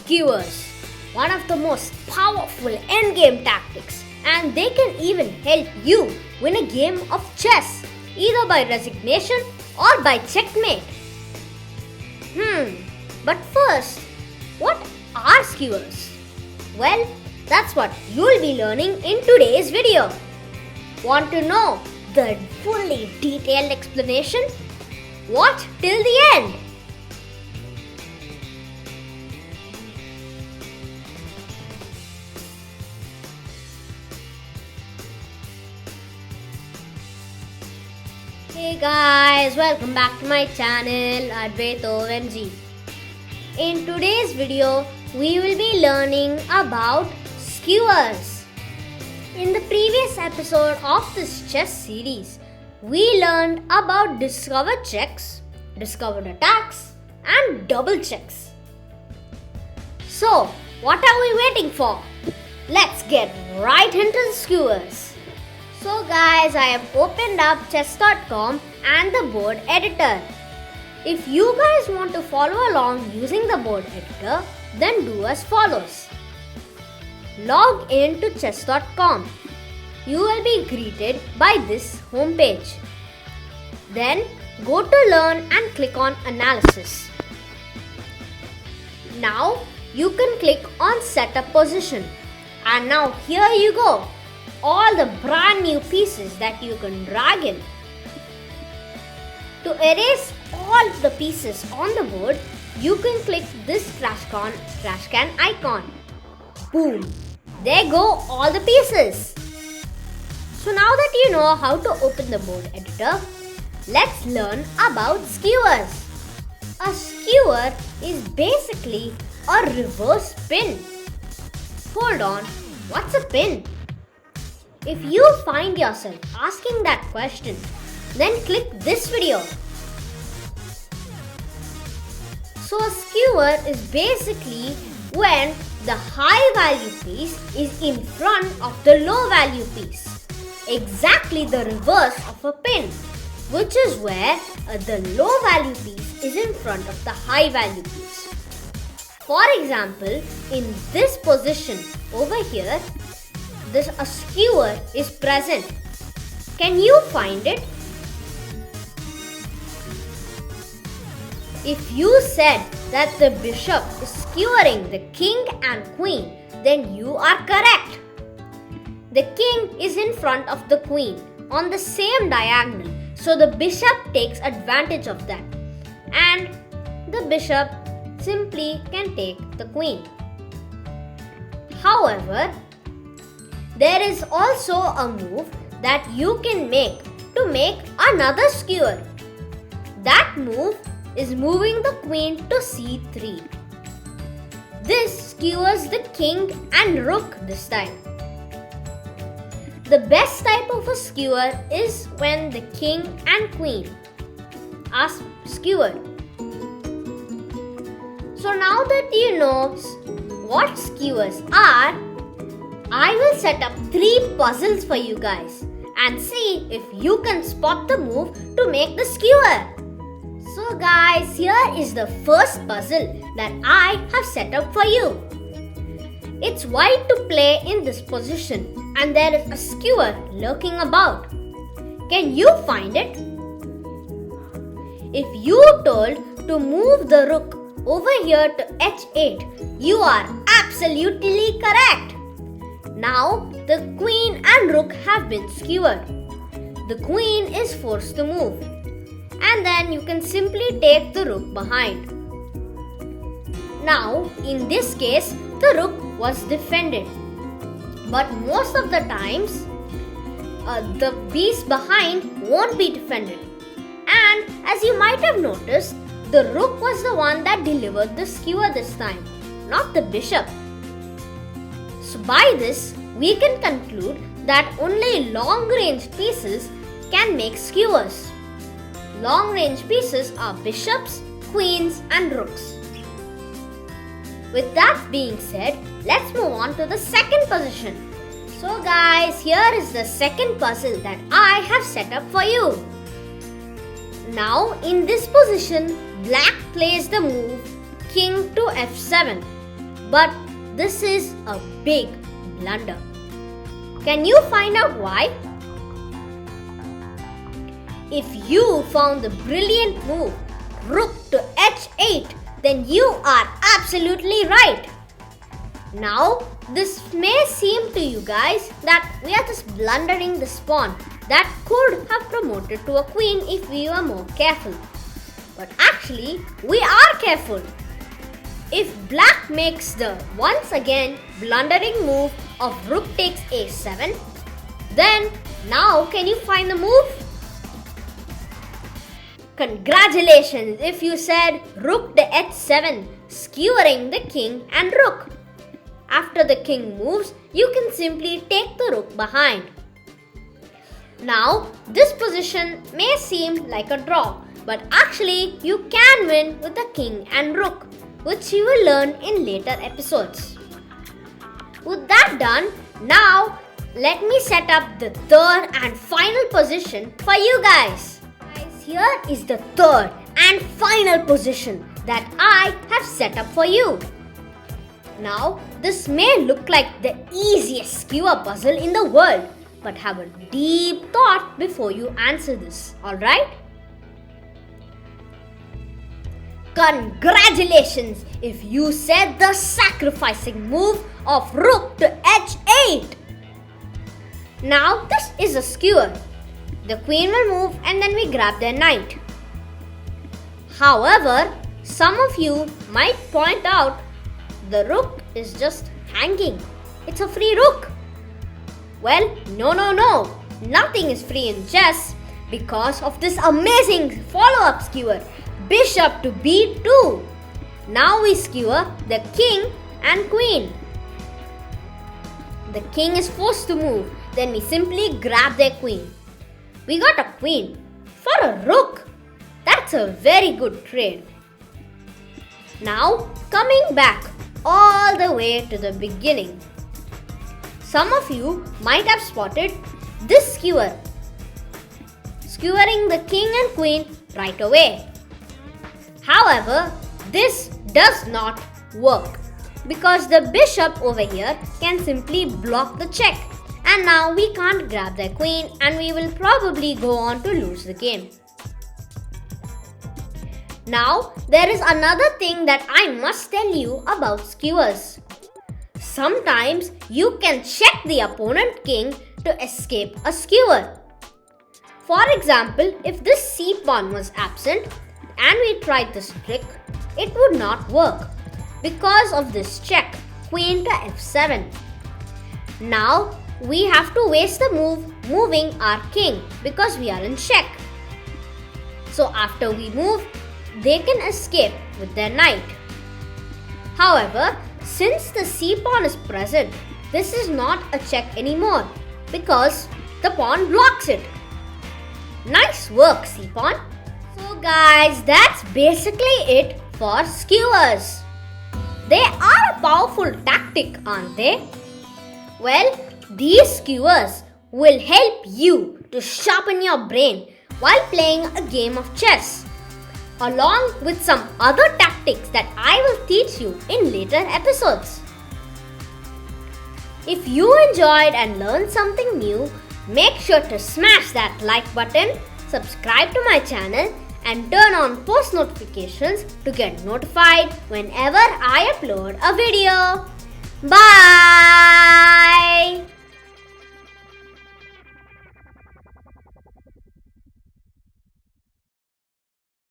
skewers, one of the most powerful endgame tactics, and they can even help you win a game of chess, either by resignation or by checkmate. But first, what are skewers? Well, that's what you'll be learning in today's video. Want to know the fully detailed explanation? Watch till the end. Hey guys, welcome back to my channel AdvaithOMG. In today's video, we will be learning about skewers. In the previous episode of this chess series, we learned about discovered checks, discovered attacks, and double checks. So, what are we waiting for? Let's get right into the skewers. So guys, I have opened up chess.com and the board editor. If you guys want to follow along using the board editor, then do as follows. Log in to chess.com. You will be greeted by this homepage. Then go to Learn and click on Analysis. Now you can click on Setup Position. And now here you go. All the brand new pieces that you can drag in. To erase all the pieces on the board, you can click this trash can icon. Boom! There go all the pieces. So now that you know how to open the board editor, let's learn about skewers. A skewer is basically a reverse pin. Hold on, what's a pin? If you find yourself asking that question, then click this video. So a skewer is basically when the high value piece is in front of the low value piece. Exactly the reverse of a pin, which is where the low value piece is in front of the high value piece. For example, in this position over here, a skewer is present. Can you find it? If you said that the bishop is skewering the king and queen, then you are correct. The king is in front of the queen on the same diagonal, so the bishop takes advantage of that, and the bishop simply can take the queen. However, there is also a move that you can make to make another skewer. That move is moving the queen to c3. This skewers the king and rook this time. The best type of a skewer is when the king and queen are skewered. So now that you know what skewers are, I will set up 3 puzzles for you guys and see if you can spot the move to make the skewer. So guys, here is the first puzzle that I have set up for you. It's white to play in this position and there is a skewer lurking about. Can you find it? If you told to move the rook over here to h8, you are absolutely correct. Now, the queen and rook have been skewered. The queen is forced to move. And then you can simply take the rook behind. Now, in this case, the rook was defended. But most of the times, the piece behind won't be defended. And as you might have noticed, the rook was the one that delivered the skewer this time, not the bishop. So by this, we can conclude that only long-range pieces can make skewers. Long-range pieces are bishops, queens and rooks. With that being said, let's move on to the second position. So guys, here is the second puzzle that I have set up for you. Now in this position, black plays the move king to f7. But this is a big blunder. Can you find out why? If you found the brilliant move Rook to h8, then you are absolutely right. Now, this may seem to you guys that we are just blundering the pawn that could have promoted to a queen if we were more careful. But actually, we are careful. If black makes the once again blundering move of rook takes a7, then now can you find the move? Congratulations if you said rook to h7, skewering the king and rook. After the king moves, you can simply take the rook behind. Now, this position may seem like a draw, but actually you can win with the king and rook, which you will learn in later episodes. With that done, now let me set up the third and final position for you guys. Here is the third and final position that I have set up for you. Now, this may look like the easiest skewer puzzle in the world, but have a deep thought before you answer this, alright? Congratulations if you said the sacrificing move of rook to h8. Now, this is a skewer. The queen will move and then we grab their knight. However, some of you might point out the rook is just hanging. It's a free rook. Well, no. Nothing is free in chess because of this amazing follow-up skewer, bishop to b2. Now we skewer the king and queen. The king is forced to move. Then we simply grab their queen. We got a queen for a rook. That's a very good trade. Now, coming back all the way to the beginning. Some of you might have spotted this skewer, skewering the king and queen right away. However, this does not work because the bishop over here can simply block the check, and now we can't grab their queen and we will probably go on to lose the game. Now, there is another thing that I must tell you about skewers. Sometimes you can check the opponent king to escape a skewer. For example, if this c-pawn was absent and we tried this trick, it would not work because of this check, queen to f7. Now, we have to waste the move moving our king because we are in check. So after we move, they can escape with their knight. However, since the c-pawn is present, this is not a check anymore because the pawn blocks it. Nice work, c-pawn. So guys, that's basically it for skewers. They are a powerful tactic, aren't they? Well, these skewers will help you to sharpen your brain while playing a game of chess, along with some other tactics that I will teach you in later episodes. If you enjoyed and learned something new, make sure to smash that like button, subscribe to my channel, and turn on post notifications to get notified whenever I upload a video. Bye!